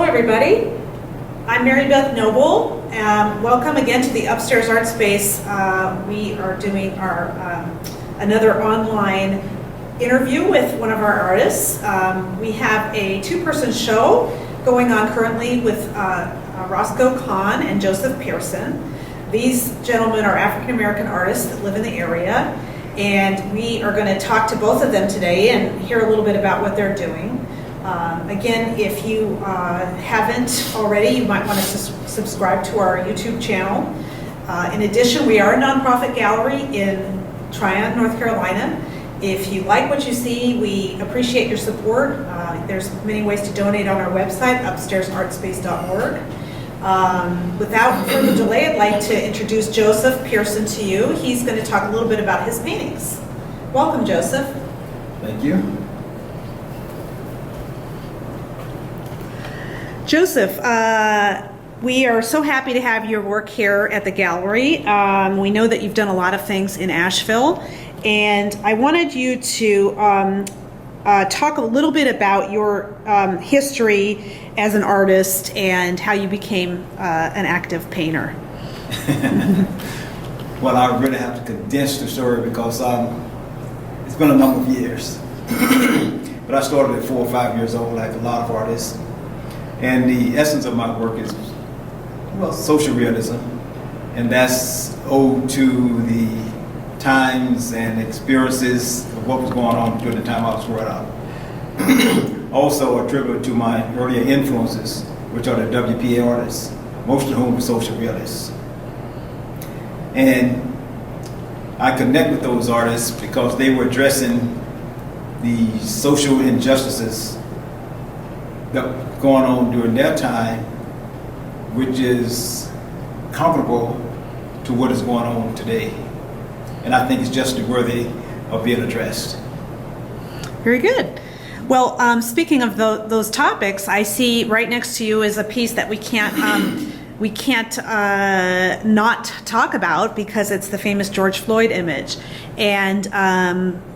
everybody. I'm Mary Beth Noble. Welcome again to the Upstairs Art Space. We are doing our another online interview with one of our artists. We have a two-person show going on currently with Roscoe Kahn and Jospeh Pearson. These gentlemen are African-American artists that live in the area, and we are going to talk to both of them today and hear a little bit about what they're doing. Again, if you haven't already, you might want to subscribe to our YouTube channel. In addition, we are a nonprofit gallery in Tryon, North Carolina. If you like what you see, we appreciate your support. There's many ways to donate on our website, upstairsartspace.org. Without further delay, I'd like to introduce Jospeh Pearson to you. He's going to talk a little bit about his paintings. Welcome, Jospeh. Thank you. Jospeh, we are so happy to have your work here at the gallery. We know that you've done a lot of things in Asheville, and I wanted you to talk a little bit about your history as an artist and how you became an active painter. Well, I really have to condense the story because it's been a number of years. But I started at 4 or 5 years old, like a lot of artists. And the essence of my work is, well, social realism. And that's owed to the times and experiences of what was going on during the time I was growing up. Also attributed to my earlier influences, which are the WPA artists, most of whom are social realists. And I connect with those artists because they were addressing the social injustices that were going on during their time, which is comparable to what is going on today. And I think it's just worthy of being addressed. Very good. Well, speaking of those topics, I see right next to you is a piece that we can't not talk about because it's the famous George Floyd image. And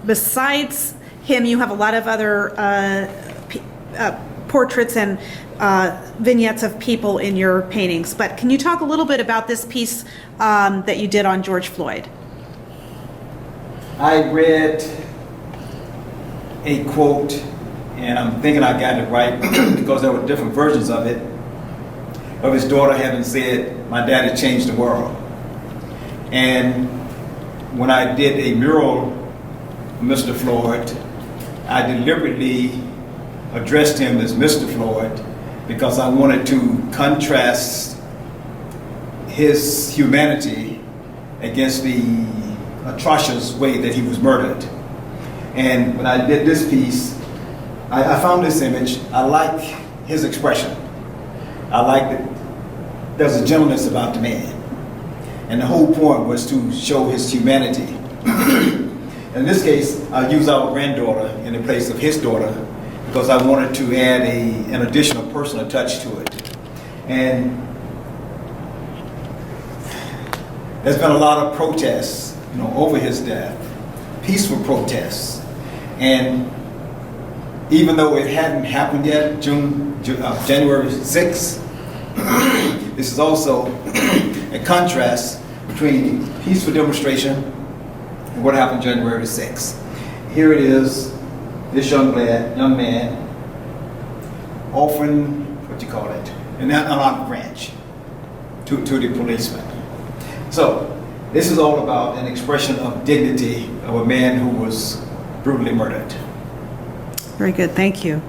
besides him, you have a lot of other portraits and vignettes of people in your paintings. But can you talk a little bit about this piece that you did on George Floyd? I read a quote, and I'm thinking I got it right because there were different versions of it, of his daughter having said, "My daddy changed the world." And when I did a mural of Mr. Floyd, I deliberately addressed him as Mr. Floyd because I wanted to contrast his humanity against the atrocious way that he was murdered. And when I did this piece, I found this image. I like his expression. I like that there's a gentleness about the man. And the whole point was to show his humanity. In this case, I used our granddaughter in the place of his daughter because I wanted to add an additional personal touch to it. And there's been a lot of protests, over his death, peaceful protests. And even though it hadn't happened yet, January 6th, this is also a contrast between peaceful demonstration and what happened January 6th. Here it is, this young man offering, an olive branch to the policeman. So this is all about an expression of dignity of a man who was brutally murdered. Very good, thank you.